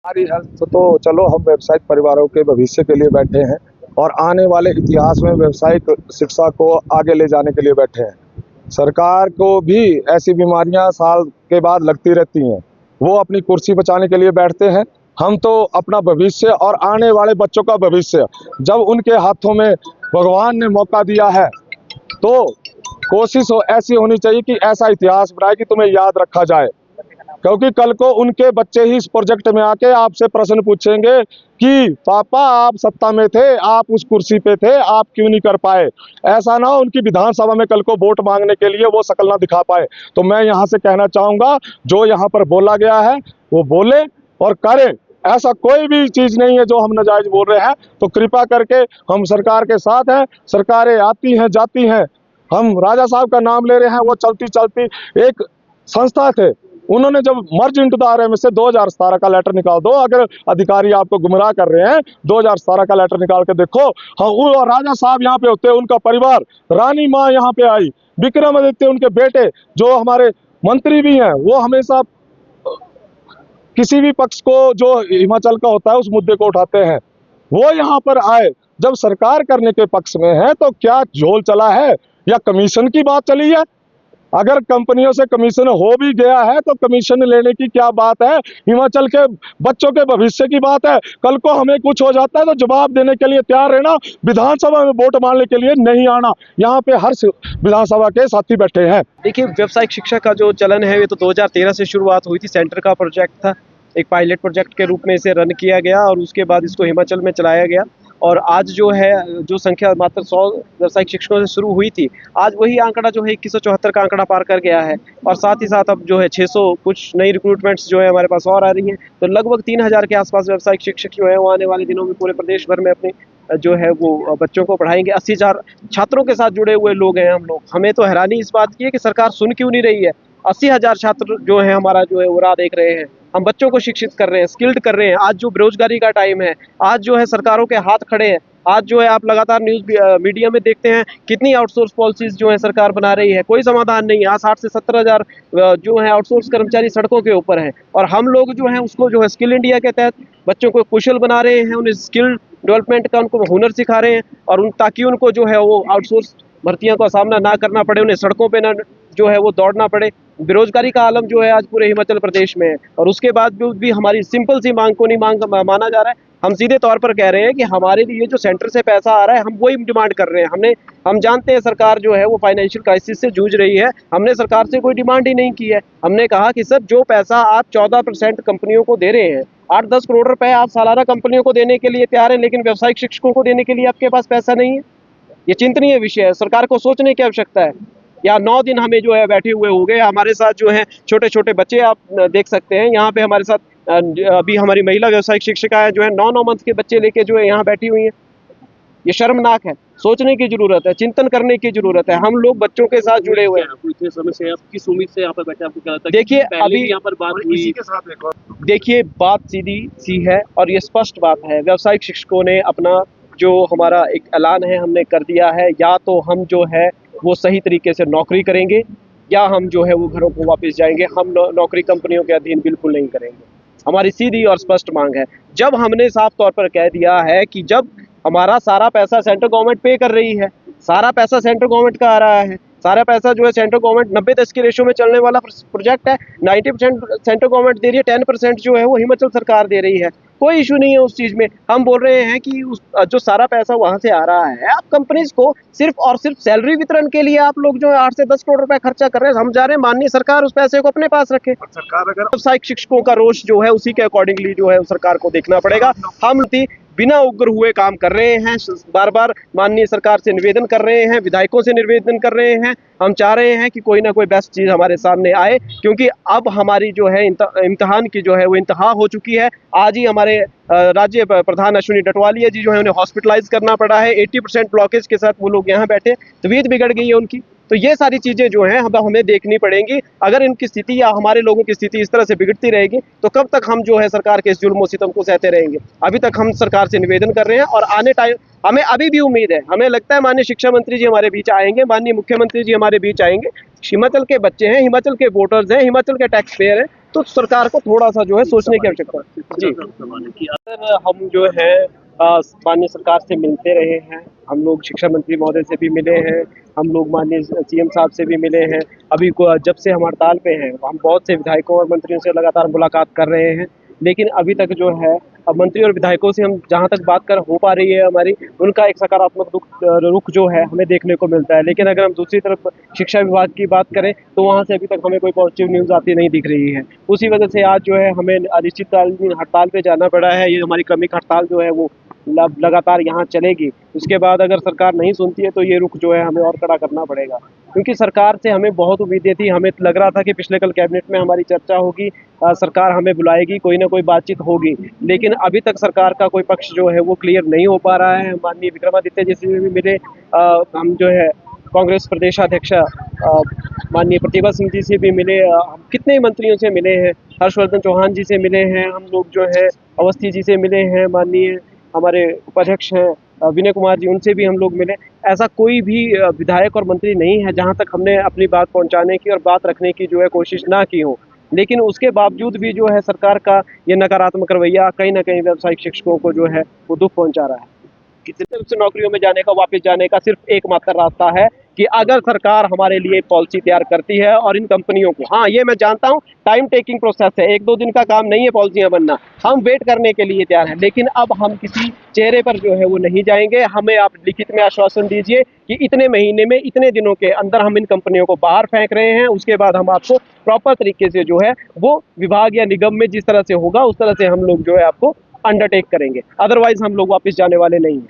हमारी हेल्थ तो चलो, हम व्यावसायिक परिवारों के भविष्य के लिए बैठे हैं और आने वाले इतिहास में व्यावसायिक शिक्षा को आगे ले जाने के लिए बैठे हैं। सरकार को भी ऐसी बीमारियां साल के बाद लगती रहती हैं, वो अपनी कुर्सी बचाने के लिए बैठते हैं। हम तो अपना भविष्य और आने वाले बच्चों का भविष्य जब उनके हाथों में भगवान ने मौका दिया है, तो कोशिश ऐसी होनी चाहिए कि ऐसा इतिहास बनाए कि तुम्हें याद रखा जाए। क्योंकि कल को उनके बच्चे ही इस प्रोजेक्ट में आके आपसे प्रश्न पूछेंगे कि पापा आप सत्ता में थे, आप उस कुर्सी पे थे, आप क्यों नहीं कर पाए। ऐसा ना हो उनकी विधानसभा में कल को वोट मांगने के लिए वो शकल ना दिखा पाए। तो मैं यहाँ से कहना चाहूंगा, जो यहाँ पर बोला गया है वो बोले और करे। ऐसा कोई भी चीज नहीं है जो हम नाजायज बोल रहे हैं। तो कृपा करके हम सरकार के साथ हैं। सरकारें आती हैं जाती हैं, हम राजा साहब का नाम ले रहे हैं, वो चलती चलती एक संस्था थे, उन्होंने जब मर्ज इंटू द आरएमएस से 2017 का लेटर निकाल दो। अगर अधिकारी आपको गुमराह कर रहे हैं, 2017 का लेटर निकाल के देखो। हाँ, वो राजा साहब यहाँ पे होते, उनका परिवार, रानी माँ यहाँ पे आई, विक्रमादित्य उनके बेटे जो हमारे मंत्री भी हैं, वो हमेशा किसी भी पक्ष को जो हिमाचल का होता है उस मुद्दे को उठाते हैं। वो यहाँ पर आए, जब सरकार करने के पक्ष में है तो क्या झोल चला है या कमीशन की बात चली है। अगर कंपनियों से कमीशन हो भी गया है तो कमीशन लेने की क्या बात है। हिमाचल के बच्चों के भविष्य की बात है। कल को हमें कुछ हो जाता है तो जवाब देने के लिए तैयार रहना, विधानसभा में वोट मांगने के लिए नहीं आना। यहाँ पे हर विधानसभा के साथी बैठे हैं। देखिए, व्यावसायिक शिक्षा का जो चलन है ये तो 2013 से शुरुआत हुई थी। सेंटर का प्रोजेक्ट था, एक पायलट प्रोजेक्ट के रूप में इसे रन किया गया और उसके बाद इसको हिमाचल में चलाया गया। और आज जो है, जो संख्या मात्र 100 व्यावसायिक शिक्षकों से शुरू हुई थी, आज वही आंकड़ा जो है 2174 का आंकड़ा पार कर गया है। और साथ ही साथ अब जो है 600 कुछ नई रिक्रूटमेंट्स जो है हमारे पास और आ रही हैं। तो लगभग 3000 के आसपास व्यावसायिक शिक्षक जो है वो आने वाले दिनों में पूरे प्रदेश भर में अपने जो है वो बच्चों को पढ़ाएंगे। 80,000 छात्रों के साथ जुड़े हुए लोग हैं हम लोग। हमें तो हैरानी इस बात की है कि सरकार सुन क्यों नहीं रही है। 80,000 छात्र जो है हमारा जो है वो राह देख रहे हैं। हम बच्चों को शिक्षित कर रहे हैं, स्किल्ड कर रहे हैं। आज जो बेरोजगारी का टाइम है, आज जो है सरकारों के हाथ खड़े हैं। आज जो है आप लगातार न्यूज़ मीडिया में देखते हैं कितनी आउटसोर्स पॉलिसीज जो है सरकार बना रही है, कोई समाधान नहीं है। आज 60 से 70,000 जो है आउटसोर्स कर्मचारी सड़कों के ऊपर हैं और हम लोग जो है उसको जो है स्किल इंडिया के तहत बच्चों को कुशल बना रहे हैं, उन्हें स्किल डेवलपमेंट का उनको हुनर सिखा रहे हैं और ताकि उनको जो है वो आउटसोर्स भर्तियों का सामना ना करना पड़े, उन्हें सड़कों पे ना जो है वो दौड़ना पड़े। बेरोजगारी का आलम जो है आज पूरे हिमाचल प्रदेश में है और उसके बाद भी हमारी सिंपल सी मांग को नहीं माना जा रहा है। हम सीधे तौर पर कह रहे हैं कि हमारे लिए जो सेंटर से पैसा आ रहा है हम वही डिमांड कर रहे हैं। हम जानते हैं सरकार जो है वो फाइनेंशियल क्राइसिस से जूझ रही है। हमने सरकार से कोई डिमांड ही नहीं की है। हमने कहा कि सर, जो पैसा आप 14% कंपनियों को दे रहे हैं, 8-10 करोड़ रुपए आप सालाना कंपनियों को देने के लिए तैयार हैं, लेकिन व्यावसायिक शिक्षकों को देने के लिए आपके पास पैसा नहीं है। ये चिंतनीय विषय है, सरकार को सोचने की आवश्यकता है। या 9 दिन हमें जो है बैठे हुए हो गए। हमारे साथ जो है छोटे छोटे बच्चे आप देख सकते हैं यहाँ पे हमारे साथ। अभी हमारी महिला व्यावसायिक शिक्षिकाएं जो है 9-9 मंथ के बच्चे लेके जो है यहाँ बैठी हुई हैं। ये शर्मनाक है। सोचने की जरूरत है, चिंतन करने की जरूरत है। हम लोग बच्चों के साथ जुड़े हुए हैं। इतने समय से आप किस उम्मीद से यहाँ पर बैठे, आपको क्या लगता है? देखिए, अभी यहाँ पर बात हुई, इसी के साथ एक और देखिए, बात सीधी सी है और ये स्पष्ट बात है। व्यावसायिक शिक्षकों ने अपना जो हमारा एक ऐलान है हमने कर दिया है। या तो हम जो है वो सही तरीके से नौकरी करेंगे या हम जो है वो घरों को वापस जाएंगे। हम नौकरी कंपनियों के अधीन बिल्कुल नहीं करेंगे। हमारी सीधी और स्पष्ट मांग है। जब हमने साफ तौर पर कह दिया है कि जब हमारा सारा पैसा सेंट्रल गवर्नमेंट पे कर रही है, सारा पैसा सेंट्रल गवर्नमेंट का आ रहा है, सारा पैसा जो है सेंट्रल गवर्नमेंट 90-10 के रेशो में चलने वाला प्रोजेक्ट है। 90% सेंट्रल गवर्नमेंट दे रही है, 10% जो है वो हिमाचल सरकार दे रही है। कोई इशू नहीं है उस चीज़ में। हम बोल रहे हैं कि जो सारा पैसा वहाँ से आ रहा है, आप कंपनीज को सिर्फ और सिर्फ सैलरी वितरण के लिए आप लोग जो है 8 से 10 करोड़ रुपए खर्चा कर रहे हैं। हम जा रहे हैं माननीय सरकार उस पैसे को अपने पास रखे। सरकार अगर व्यावसायिक शिक्षकों का रोष जो है उसी के अकॉर्डिंगली जो है सरकार को देखना पड़ेगा। हम बिना उग्र हुए काम कर रहे हैं। बार बार माननीय सरकार से निवेदन कर रहे हैं, विधायकों से निवेदन कर रहे हैं। हम चाह रहे हैं कि कोई ना कोई बेस्ट चीज़ हमारे सामने आए, क्योंकि अब हमारी जो है इम्तिहान की जो है वो इंतहा हो चुकी है। आज ही हमारे राज्य प्रधान अश्विनी डटवालिया जी जो है उन्हें हॉस्पिटलाइज करना पड़ा है। 80% ब्लॉकेज के साथ वो लोग यहाँ बैठे, तबीयत बिगड़ गई है उनकी। तो ये सारी चीज़ें जो हैं हमें देखनी पड़ेंगी। अगर इनकी स्थिति या हमारे लोगों की स्थिति इस तरह से बिगड़ती रहेगी तो कब तक हम जो है सरकार के इस जुल्म सितम को सहते रहेंगे। अभी तक हम सरकार से निवेदन कर रहे हैं और आने टाइम हमें अभी भी उम्मीद है। हमें लगता है माननीय शिक्षा मंत्री जी हमारे बीच आएंगे, माननीय मुख्यमंत्री जी हमारे बीच आएंगे। हिमाचल के बच्चे हैं, हिमाचल के वोटर्स हैं, हिमाचल के टैक्स पेयर हैं। तो सरकार को थोड़ा सा जो है सोचने की आवश्यकता है। जी, सवाल है कि सर हम जो है माननीय सरकार से मिलते रहे हैं, हम लोग शिक्षा मंत्री महोदय से भी मिले हैं, हम लोग माननीय सीएम साहब से भी मिले हैं। अभी जब से हम हड़ताल पे हैं हम बहुत से विधायकों और मंत्रियों से लगातार मुलाकात कर रहे हैं, लेकिन अभी तक जो है अब मंत्री और विधायकों से हम जहाँ तक बात कर हो पा रही है हमारी, उनका एक सकारात्मक रुख जो है हमें देखने को मिलता है। लेकिन अगर हम दूसरी तरफ शिक्षा विभाग की बात करें तो वहाँ से अभी तक हमें कोई पॉजिटिव न्यूज़ आती नहीं दिख रही है। उसी वजह से आज जो है हमें अनिश्चितकालीन हड़ताल पे जाना पड़ा है। ये हमारी क्रमिक हड़ताल जो है वो लगातार यहाँ चलेगी। उसके बाद अगर सरकार नहीं सुनती है तो ये रुख जो है हमें और कड़ा करना पड़ेगा, क्योंकि सरकार से हमें बहुत उम्मीदें थी। हमें लग रहा था कि पिछले कल कैबिनेट में हमारी चर्चा होगी, सरकार हमें बुलाएगी, कोई ना कोई बातचीत होगी, लेकिन अभी तक सरकार का कोई पक्ष जो है वो क्लियर नहीं हो पा रहा है। माननीय विक्रमादित्य जी से भी मिले, हम जो है कांग्रेस प्रदेशाध्यक्ष माननीय प्रतिभा सिंह जी से भी मिले, हम कितने मंत्रियों से मिले हैं, हर्षवर्धन चौहान जी से मिले हैं, हम लोग जो है अवस्थी जी से मिले हैं, माननीय हमारे उपाध्यक्ष हैं विनय कुमार जी, उनसे भी हम लोग मिले। ऐसा कोई भी विधायक और मंत्री नहीं है जहां तक हमने अपनी बात पहुंचाने की और बात रखने की जो है कोशिश ना की हो। लेकिन उसके बावजूद भी जो है सरकार का ये नकारात्मक रवैया कहीं ना कहीं व्यावसायिक शिक्षकों को जो है वो दुख पहुंचा रहा है। किसी से नौकरियों में जाने का, वापस जाने का सिर्फ एकमात्र रास्ता है कि अगर सरकार हमारे लिए पॉलिसी तैयार करती है और इन कंपनियों को, हाँ ये मैं जानता हूँ टाइम टेकिंग प्रोसेस है, 1-2 दिन का काम नहीं है पॉलिसियां बनना, हम वेट करने के लिए तैयार हैं, लेकिन अब हम किसी चेहरे पर जो है वो नहीं जाएंगे। हमें आप लिखित में आश्वासन दीजिए कि इतने महीने में, इतने दिनों के अंदर हम इन कंपनियों को बाहर फेंक रहे हैं, उसके बाद हम आपको प्रॉपर तरीके से जो है वो विभाग या निगम में जिस तरह से होगा उस तरह से हम लोग जो है आपको अंडरटेक करेंगे, अदरवाइज हम लोग वापस जाने वाले नहीं हैं।